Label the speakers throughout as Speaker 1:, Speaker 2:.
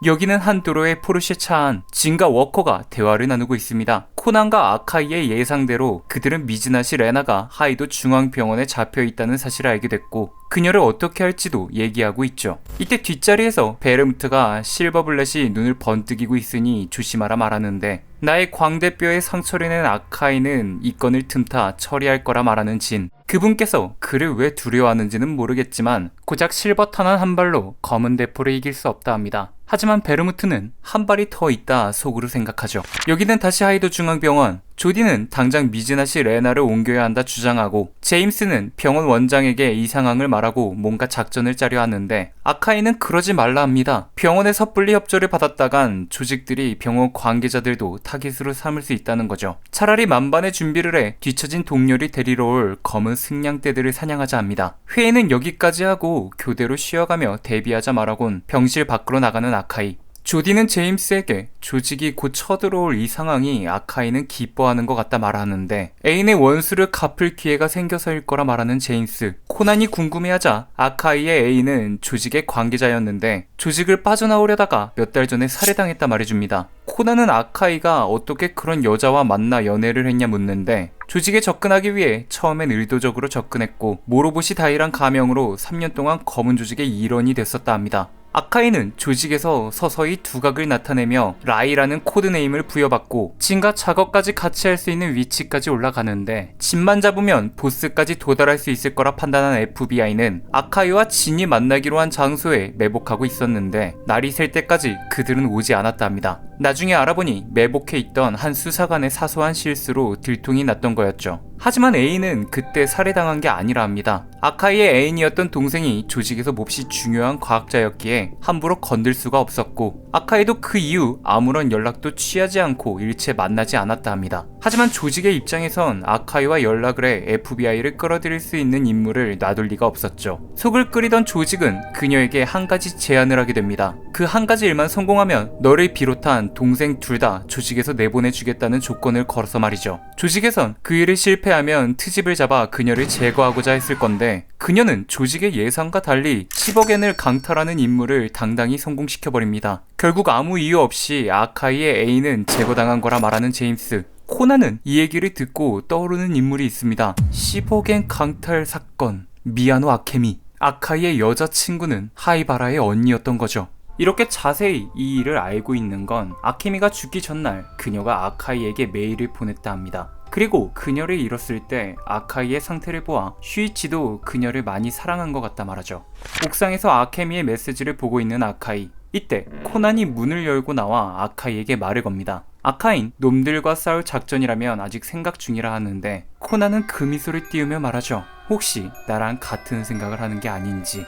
Speaker 1: 여기는 한 도로의 포르쉐 차 안 진과 워커가 대화를 나누고 있습니다. 코난과 아카이의 예상대로 그들은 미즈나시 레나가 하이도 중앙병원에 잡혀있다는 사실을 알게 됐고 그녀를 어떻게 할지도 얘기하고 있죠. 이때 뒷자리에서 베르무트가 실버블렛이 눈을 번뜩이고 있으니 조심하라 말하는데 나의 광대뼈에 상처를 낸 아카이는 이 건을 틈타 처리할 거라 말하는 진. 그분께서 그를 왜 두려워하는지는 모르겠지만 고작 실버탄환 한 발로 검은 대포를 이길 수 없다 합니다. 하지만 베르무트는 한 발이 더 있다 속으로 생각하죠. 여기는 다시 하이도 중앙병원. 조디는 당장 미즈나시 레나를 옮겨야 한다 주장하고 제임스는 병원 원장에게 이 상황을 말하고 뭔가 작전을 짜려 하는데 아카이는 그러지 말라 합니다. 병원에 섣불리 협조를 받았다간 조직들이 병원 관계자들도 타깃으로 삼을 수 있다는 거죠. 차라리 만반의 준비를 해 뒤처진 동료를 데리러 올 검은 승냥떼들을 사냥하자 합니다. 회의는 여기까지 하고 교대로 쉬어가며 대비하자 말하곤 병실 밖으로 나가는 아카이. 조디는 제임스에게 조직이 곧 쳐들어올 이 상황이 아카이는 기뻐하는 것 같다 말하는데 애인의 원수를 갚을 기회가 생겨서일 거라 말하는 제임스. 코난이 궁금해하자 아카이의 애인은 조직의 관계자였는데 조직을 빠져나오려다가 몇 달 전에 살해당했다 말해줍니다. 코난은 아카이가 어떻게 그런 여자와 만나 연애를 했냐 묻는데 조직에 접근하기 위해 처음엔 의도적으로 접근했고 모로보시 다이란 가명으로 3년 동안 검은 조직의 일원이 됐었다 합니다. 아카이는 조직에서 서서히 두각을 나타내며 라이라는 코드네임을 부여받고 진과 작업까지 같이 할 수 있는 위치까지 올라가는데 진만 잡으면 보스까지 도달할 수 있을 거라 판단한 FBI는 아카이와 진이 만나기로 한 장소에 매복하고 있었는데 날이 셀 때까지 그들은 오지 않았다 합니다. 나중에 알아보니 매복해 있던 한 수사관의 사소한 실수로 들통이 났던 거였죠. 하지만 애인은 그때 살해당한 게 아니라 합니다. 아카이의 애인이었던 동생이 조직에서 몹시 중요한 과학자였기에 함부로 건들 수가 없었고 아카이도 그 이후 아무런 연락도 취하지 않고 일체 만나지 않았다 합니다. 하지만 조직의 입장에선 아카이와 연락을 해 FBI를 끌어들일 수 있는 인물을 놔둘 리가 없었죠. 속을 끓이던 조직은 그녀에게 한 가지 제안을 하게 됩니다. 그 한 가지 일만 성공하면 너를 비롯한 동생 둘 다 조직에서 내보내주겠다는 조건을 걸어서 말이죠. 조직에선 그 일을 실패하면 트집을 잡아 그녀를 제거하고자 했을 건데 그녀는 조직의 예상과 달리 10억엔을 강탈하는 임무를 당당히 성공시켜버립니다. 결국 아무 이유 없이 아카이의 애인은 제거당한 거라 말하는 제임스. 코난은 이 얘기를 듣고 떠오르는 인물이 있습니다. 10억엔 강탈 사건. 미야노 아케미. 아카이의 여자친구는 하이바라의 언니였던 거죠. 이렇게 자세히 이 일을 알고 있는 건 아케미가 죽기 전날 그녀가 아카이에게 메일을 보냈다 합니다. 그리고 그녀를 잃었을 때 아카이의 상태를 보아 슈이치도 그녀를 많이 사랑한 것 같다 말하죠. 옥상에서 아케미의 메시지를 보고 있는 아카이. 이때 코난이 문을 열고 나와 아카이에게 말을 겁니다. 아카인 놈들과 싸울 작전이라면 아직 생각 중이라 하는데 코난은 그 미소를 띄우며 말하죠. 혹시 나랑 같은 생각을 하는 게 아닌지.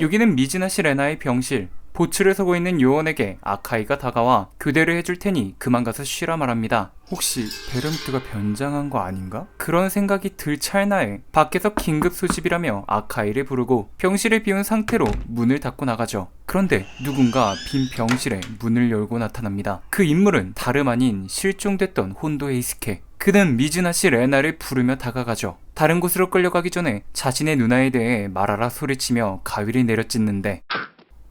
Speaker 1: 여기는 미즈나시 레나의 병실. 보츠를 서고 있는 요원에게 아카이가 다가와 교대를 해줄 테니 그만 가서 쉬라 말합니다. 혹시 베르무트가 변장한 거 아닌가? 그런 생각이 들 찰나에 밖에서 긴급 소집이라며 아카이를 부르고 병실을 비운 상태로 문을 닫고 나가죠. 그런데 누군가 빈 병실에 문을 열고 나타납니다. 그 인물은 다름 아닌 실종됐던 혼도 에이스케. 그는 미즈나시 레나를 부르며 다가가죠. 다른 곳으로 끌려가기 전에 자신의 누나에 대해 말하라 소리치며 가위를 내려찢는데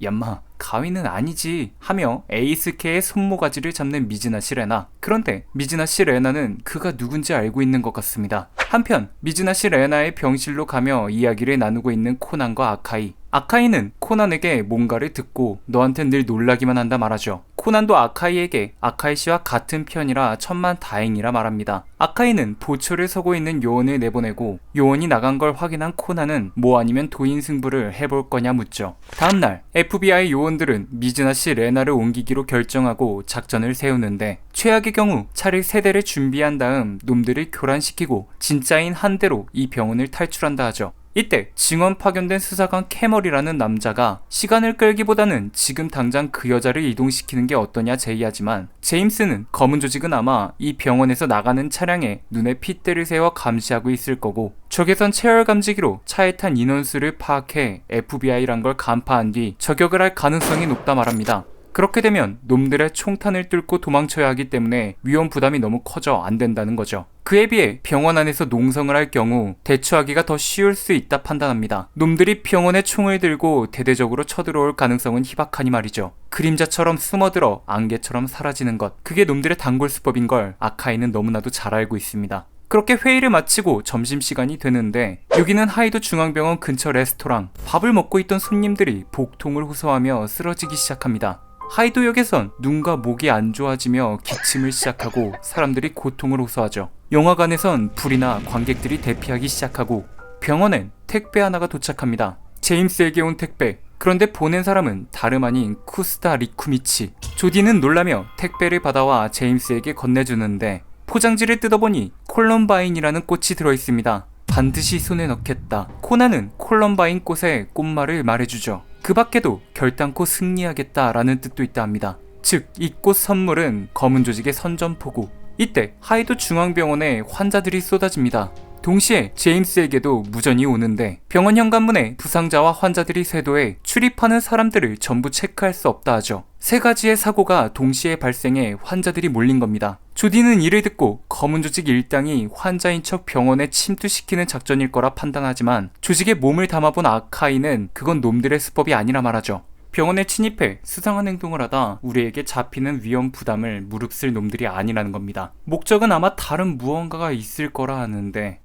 Speaker 1: 얌마 가위는 아니지 하며 에이스케의 손모가지를 잡는 미즈나시 레나. 그런데 미즈나시 레나는 그가 누군지 알고 있는 것 같습니다. 한편 미즈나시 레나의 병실로 가며 이야기를 나누고 있는 코난과 아카이. 아카이는 코난에게 뭔가를 듣고 너한텐 늘 놀라기만 한다 말하죠. 코난도 아카이에게 아카이 씨와 같은 편이라 천만 다행이라 말합니다. 아카이는 보초를 서고 있는 요원을 내보내고 요원이 나간 걸 확인한 코난은 뭐 아니면 도인 승부를 해볼 거냐 묻죠. 다음날 FBI 요원들은 미즈나시 레나를 옮기기로 결정하고 작전을 세우는데 최악의 경우 차를 3대를 준비한 다음 놈들을 교란시키고 진짜인 한 대로 이 병원을 탈출한다 하죠. 이때 증언 파견된 수사관 캐머리라는 남자가 시간을 끌기보다는 지금 당장 그 여자를 이동시키는 게 어떠냐 제의하지만 제임스는 검은 조직은 아마 이 병원에서 나가는 차량에 눈에 핏대를 세워 감시하고 있을 거고 적외선 체열 감지기로 차에 탄 인원수를 파악해 FBI란 걸 간파한 뒤 저격을 할 가능성이 높다 말합니다. 그렇게 되면 놈들의 총탄을 뚫고 도망쳐야 하기 때문에 위험 부담이 너무 커져 안 된다는 거죠. 그에 비해 병원 안에서 농성을 할 경우 대처하기가 더 쉬울 수 있다 판단합니다. 놈들이 병원에 총을 들고 대대적으로 쳐들어올 가능성은 희박하니 말이죠. 그림자처럼 숨어들어 안개처럼 사라지는 것, 그게 놈들의 단골 수법인 걸 아카이는 너무나도 잘 알고 있습니다. 그렇게 회의를 마치고 점심시간이 되는데 여기는 하이도 중앙병원 근처 레스토랑. 밥을 먹고 있던 손님들이 복통을 호소하며 쓰러지기 시작합니다. 하이도역에선 눈과 목이 안 좋아지며 기침을 시작하고 사람들이 고통을 호소하죠. 영화관에선 불이나 관객들이 대피하기 시작하고 병원엔 택배 하나가 도착합니다. 제임스에게 온 택배. 그런데 보낸 사람은 다름 아닌 쿠스타 리쿠미치. 조디는 놀라며 택배를 받아와 제임스에게 건네주는데 포장지를 뜯어보니 콜럼바인이라는 꽃이 들어있습니다. 반드시 손에 넣겠다. 코난은 콜럼바인 꽃의 꽃말을 말해주죠. 그 밖에도 결단코 승리하겠다라는 뜻도 있다 합니다. 즉, 이 꽃 선물은 검은 조직의 선전포고. 이때 하이도 중앙병원에 환자들이 쏟아집니다. 동시에 제임스에게도 무전이 오는데 병원 현관문에 부상자와 환자들이 쇄도해 출입하는 사람들을 전부 체크할 수 없다 하죠. 세 가지의 사고가 동시에 발생해 환자들이 몰린 겁니다. 조디는 이를 듣고 검은 조직 일당이 환자인 척 병원에 침투시키는 작전일 거라 판단하지만 조직에 몸을 담아본 아카이는 그건 놈들의 수법이 아니라 말하죠. 병원에 침입해 수상한 행동을 하다 우리에게 잡히는 위험 부담을 무릅쓸 놈들이 아니라는 겁니다. 목적은 아마 다른 무언가가 있을 거라 하는데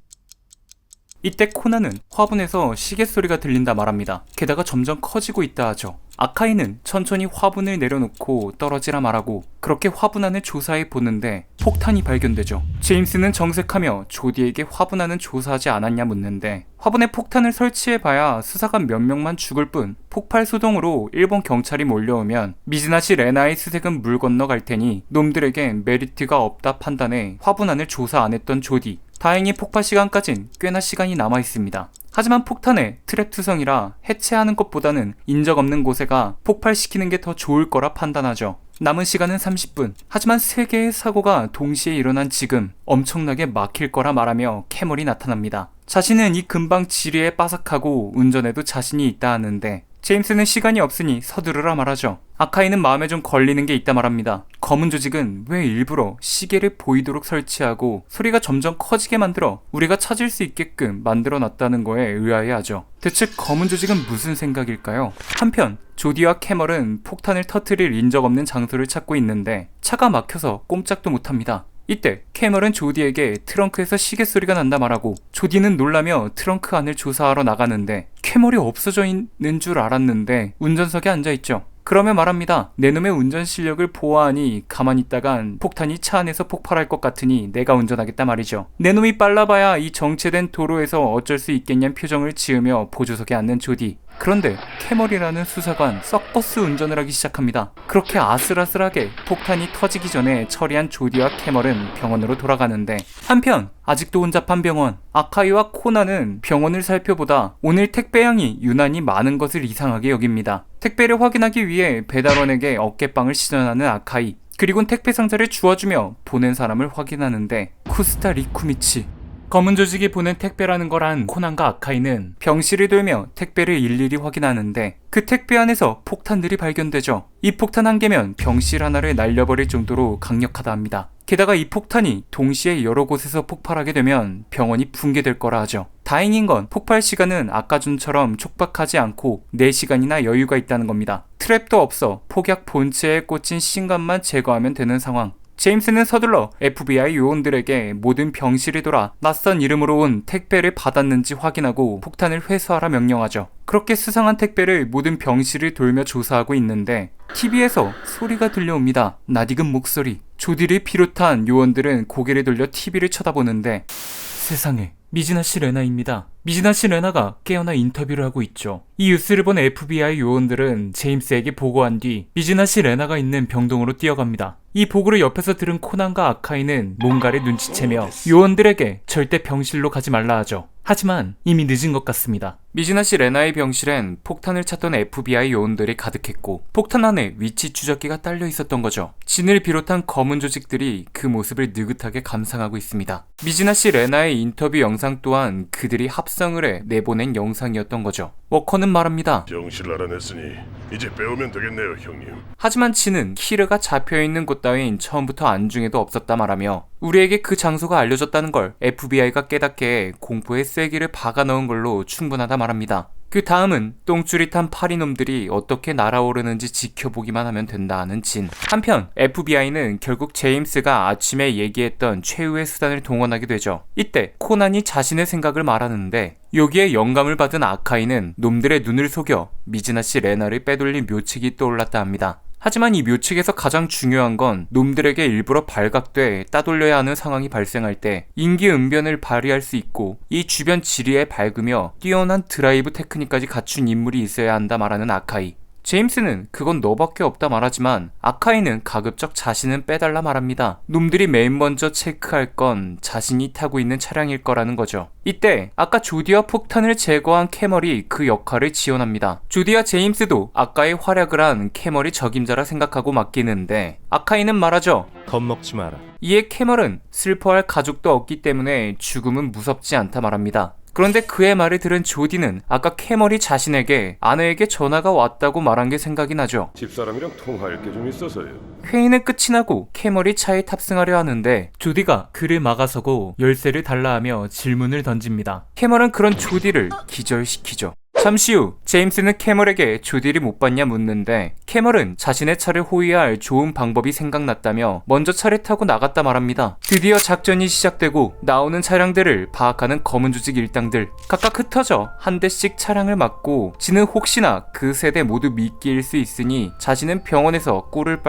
Speaker 1: 이때 코난은 화분에서 시계 소리가 들린다 말합니다. 게다가 점점 커지고 있다 하죠. 아카이는 천천히 화분을 내려놓고 떨어지라 말하고 그렇게 화분 안을 조사해 보는데 폭탄이 발견되죠. 제임스는 정색하며 조디에게 화분 안은 조사하지 않았냐 묻는데 화분에 폭탄을 설치해봐야 수사관 몇 명만 죽을 뿐 폭발 소동으로 일본 경찰이 몰려오면 미즈나시 레나의 수색은 물 건너갈 테니 놈들에겐 메리트가 없다 판단해 화분 안을 조사 안 했던 조디. 다행히 폭발 시간까진 꽤나 시간이 남아있습니다. 하지만 폭탄에 트랩 투성이라 해체하는 것보다는 인적 없는 곳에가 폭발시키는 게 더 좋을 거라 판단하죠. 남은 시간은 30분. 하지만 3개의 사고가 동시에 일어난 지금 엄청나게 막힐 거라 말하며 캐멀이 나타납니다. 자신은 이 근방 지리에 빠삭하고 운전에도 자신이 있다 하는데 제임스는 시간이 없으니 서두르라 말하죠. 아카이는 마음에 좀 걸리는 게 있다 말합니다. 검은 조직은 왜 일부러 시계를 보이도록 설치하고 소리가 점점 커지게 만들어 우리가 찾을 수 있게끔 만들어 놨다는 거에 의아해하죠. 대체 검은 조직은 무슨 생각일까요? 한편 조디와 캐멀은 폭탄을 터뜨릴 인적 없는 장소를 찾고 있는데 차가 막혀서 꼼짝도 못합니다. 이때 캐멀은 조디에게 트렁크에서 시계 소리가 난다 말하고 조디는 놀라며 트렁크 안을 조사하러 나가는데 캐멀이 없어져 있는 줄 알았는데 운전석에 앉아있죠. 그러며 말합니다. 내 놈의 운전 실력을 보아하니 가만히 있다간 폭탄이 차 안에서 폭발할 것 같으니 내가 운전하겠다 말이죠. 내 놈이 빨라봐야 이 정체된 도로에서 어쩔 수 있겠냐는 표정을 지으며 보조석에 앉는 조디. 그런데 캐멀이라는 수사관 썩버스 운전을 하기 시작합니다. 그렇게 아슬아슬하게 폭탄이 터지기 전에 처리한 조디와 캐멀은 병원으로 돌아가는데 한편 아직도 혼잡한 병원. 아카이와 코나는 병원을 살펴보다 오늘 택배량이 유난히 많은 것을 이상하게 여깁니다. 택배를 확인하기 위해 배달원에게 어깨빵을 시전하는 아카이. 그리곤 택배 상자를 주워주며 보낸 사람을 확인하는데 쿠스타 리쿠미치. 검은 조직이 보낸 택배라는 걸 안 코난과 아카이는 병실을 돌며 택배를 일일이 확인하는데 그 택배 안에서 폭탄들이 발견되죠. 이 폭탄 한 개면 병실 하나를 날려버릴 정도로 강력하다 합니다. 게다가 이 폭탄이 동시에 여러 곳에서 폭발하게 되면 병원이 붕괴될 거라 하죠. 다행인 건 폭발 시간은 아까 전처럼 촉박하지 않고 4시간이나 여유가 있다는 겁니다. 트랩도 없어 폭약 본체에 꽂힌 신관만 제거하면 되는 상황. 제임스는 서둘러 FBI 요원들에게 모든 병실이 돌아 낯선 이름으로 온 택배를 받았는지 확인하고 폭탄을 회수하라 명령하죠. 그렇게 수상한 택배를 모든 병실을 돌며 조사하고 있는데 TV에서 소리가 들려옵니다. 낯익은 목소리. 조디를 비롯한 요원들은 고개를 돌려 TV를 쳐다보는데 세상에, 미즈나시 레나입니다. 미즈나시 레나가 깨어나 인터뷰를 하고 있죠. 이 뉴스를 본 FBI 요원들은 제임스에게 보고한 뒤 미즈나시 레나가 있는 병동으로 뛰어갑니다. 이 보고를 옆에서 들은 코난과 아카이는 뭔가를 눈치채며 요원들에게 절대 병실로 가지 말라 하죠. 하지만 이미 늦은 것 같습니다. 미즈나시 레나의 병실엔 폭탄을 찾던 FBI 요원들이 가득했고 폭탄 안에 위치 추적기가 딸려 있었던 거죠. 진을 비롯한 검은 조직들이 그 모습을 느긋하게 감상하고 있습니다. 미즈나시 레나의 인터뷰 영상 또한 그들이 합성을 해 내보낸 영상이었던 거죠. 워커는 말합니다.
Speaker 2: 정신을 알아냈으니 이제 빼오면 되겠네요, 형님.
Speaker 1: 하지만 진은 키르가 잡혀있는 곳 따윈 처음부터 안중에도 없었다 말하며 우리에게 그 장소가 알려졌다는 걸 FBI가 깨닫게 공포의 쐐기를 박아 넣은 걸로 충분하다 말합니다. 그 다음은 똥줄이 탄 파리놈들이 어떻게 날아오르는지 지켜보기만 하면 된다는 진. 한편 FBI는 결국 제임스가 아침에 얘기했던 최후의 수단을 동원하게 되죠. 이때 코난이 자신의 생각을 말하는데 여기에 영감을 받은 아카이는 놈들의 눈을 속여 미즈나시 레나를 빼돌린 묘책이 떠올랐다 합니다. 하지만 이 묘책에서 가장 중요한 건 놈들에게 일부러 발각돼 따돌려야 하는 상황이 발생할 때 인기응변을 발휘할 수 있고 이 주변 지리에 밝으며 뛰어난 드라이브 테크닉까지 갖춘 인물이 있어야 한다 말하는 아카이. 제임스는 그건 너밖에 없다 말하지만 아카이는 가급적 자신은 빼달라 말합니다. 놈들이 맨 먼저 체크할 건 자신이 타고 있는 차량일 거라는 거죠. 이때 아까 조디와 폭탄을 제거한 캐멀이 그 역할을 지원합니다. 조디와 제임스도 아까의 활약을 한 캐멀이 적임자라 생각하고 맡기는데 아카이는 말하죠.
Speaker 3: 겁먹지 마라.
Speaker 1: 이에 캐멀은 슬퍼할 가족도 없기 때문에 죽음은 무섭지 않다 말합니다. 그런데 그의 말을 들은 조디는 아까 캐멀이 자신에게 아내에게 전화가 왔다고 말한 게 생각이 나죠.
Speaker 2: 집사람이랑 통화할 게 좀 있어서요.
Speaker 1: 회의는 끝이 나고 캐멀이 차에 탑승하려 하는데 조디가 그를 막아서고 열쇠를 달라 하며 질문을 던집니다. 캐멀은 그런 조디를 기절시키죠. 잠시 후 제임스는 캐멀에게 조디를 못 봤냐 묻는데 캐멀은 자신의 차를 호위할 좋은 방법이 생각났다며 먼저 차를 타고 나갔다 말합니다. 드디어 작전이 시작되고 나오는 차량들을 파악하는 검은 조직 일당들 각각 흩어져 한 대씩 차량을 막고 지는 혹시나 그 세대 모두 미끼일 수 있으니 자신은 병원에서 꿀을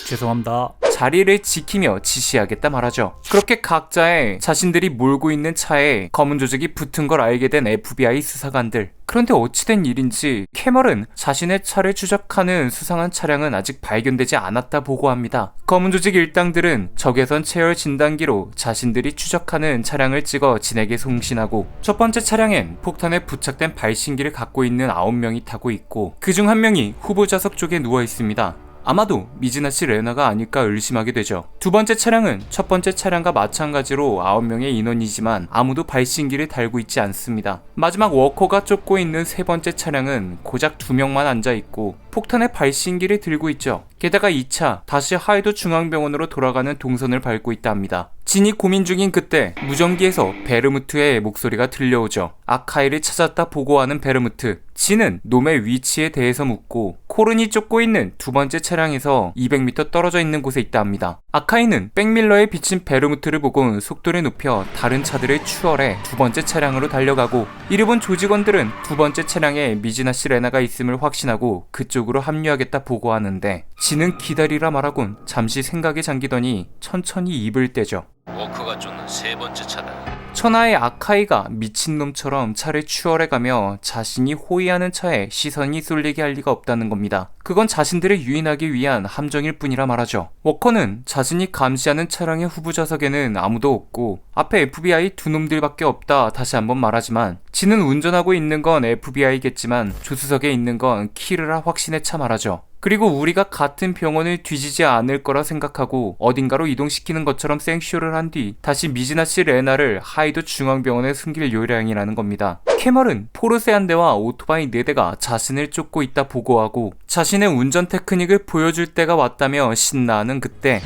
Speaker 1: 죄송합니다. 자리를 지키며 지시하겠다 말하죠. 그렇게 각자의 자신들이 몰고 있는 차에 검은 조직이 붙은 걸 알게 된 FBI 수사관들. 그런데 어찌된 일인지 캐멀은 자신의 차를 추적하는 수상한 차량은 아직 발견되지 않았다 보고합니다. 검은 조직 일당들은 적외선 체열 진단기로 자신들이 추적하는 차량을 찍어 진에게 송신하고 첫 번째 차량엔 폭탄에 부착된 발신기를 갖고 있는 9명이 타고 있고 그중 한 명이 후보 좌석 쪽에 누워 있습니다. 아마도 미즈나시 레나가 아닐까 의심하게 되죠. 두 번째 차량은 첫 번째 차량과 마찬가지로 9명의 인원이지만 아무도 발신기를 달고 있지 않습니다. 마지막 워커가 쫓고 있는 세 번째 차량은 고작 2명만 앉아있고 폭탄의 발신기를 들고 있죠. 게다가 이 차 다시 하이도 중앙병원으로 돌아가는 동선을 밟고 있다 합니다. 진이 고민 중인 그때 무전기에서 베르무트의 목소리가 들려오죠. 아카이를 찾았다 보고하는 베르무트. 진은 놈의 위치에 대해서 묻고 코른이 쫓고 있는 두 번째 차량에서 200m 떨어져 있는 곳에 있다 합니다. 아카이는 백밀러에 비친 베르무트를 보고 속도를 높여 다른 차들을 추월해 두 번째 차량으로 달려가고 이를 본 조직원들은 두 번째 차량에 미즈나시 레나가 있음을 확신하고 그쪽으로 합류하겠다 보고하는데 진은 기다리라 말하곤 잠시 생각에 잠기더니 천천히 입을 떼죠.
Speaker 4: 워커가 쫓는 세 번째 차다.
Speaker 1: 천하의 아카이가 미친놈처럼 차를 추월해가며 자신이 호위하는 차에 시선이 쏠리게 할 리가 없다는 겁니다. 그건 자신들을 유인하기 위한 함정일 뿐이라 말하죠. 워커는 자신이 감시하는 차량의 후보 좌석에는 아무도 없고 앞에 FBI 두 놈들밖에 없다 다시 한번 말하지만 진은 운전하고 있는 건 FBI겠지만 조수석에 있는 건 키르라 확신에 차 말하죠. 그리고 우리가 같은 병원을 뒤지지 않을 거라 생각하고 어딘가로 이동시키는 것처럼 생쇼를 한 뒤 다시 미즈나시 레나를 하이도 중앙병원에 숨길 요량이라는 겁니다. 캐멀은 포르쉐 한 대와 오토바이 4대가 자신을 쫓고 있다 보고하고 자신의 운전 테크닉을 보여줄 때가 왔다며 신나하는 그때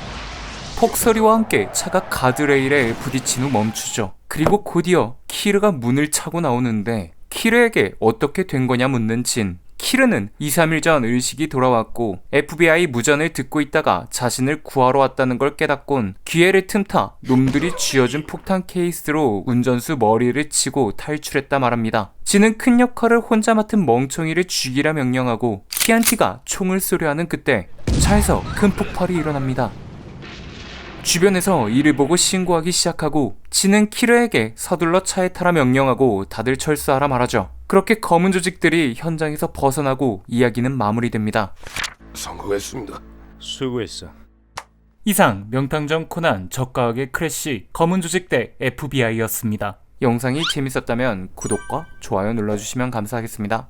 Speaker 1: 폭소리와 함께 차가 가드레일에 부딪힌 후 멈추죠. 그리고 곧이어 키르가 문을 차고 나오는데 키르에게 어떻게 된 거냐 묻는 진. 키르는 2-3일 전 의식이 돌아왔고 FBI 무전을 듣고 있다가 자신을 구하러 왔다는 걸 깨닫곤 기회를 틈타 놈들이 쥐어준 폭탄 케이스로 운전수 머리를 치고 탈출했다 말합니다. 진은 큰 역할을 혼자 맡은 멍청이를 죽이라 명령하고 키안티가 총을 쏘려 하는 그때 차에서 큰 폭발이 일어납니다. 주변에서 이를 보고 신고하기 시작하고 진은 키르에게 서둘러 차에 타라 명령하고 다들 철수하라 말하죠. 그렇게 검은 조직들이 현장에서 벗어나고 이야기는 마무리됩니다.
Speaker 2: 성공했습니다.
Speaker 3: 수고했어.
Speaker 1: 이상 명탐정 코난 적과학의 크래시 검은 조직 대 FBI였습니다. 영상이 재밌었다면 구독과 좋아요 눌러주시면 감사하겠습니다.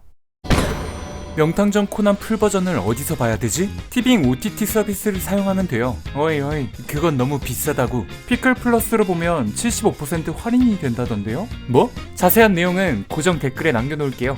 Speaker 1: 명탐정 코난 풀버전을 어디서 봐야 되지? 티빙 OTT 서비스를 사용하면 돼요. 어이 그건 너무 비싸다고. 피클 플러스로 보면 75% 할인이 된다던데요? 뭐? 자세한 내용은 고정 댓글에 남겨놓을게요.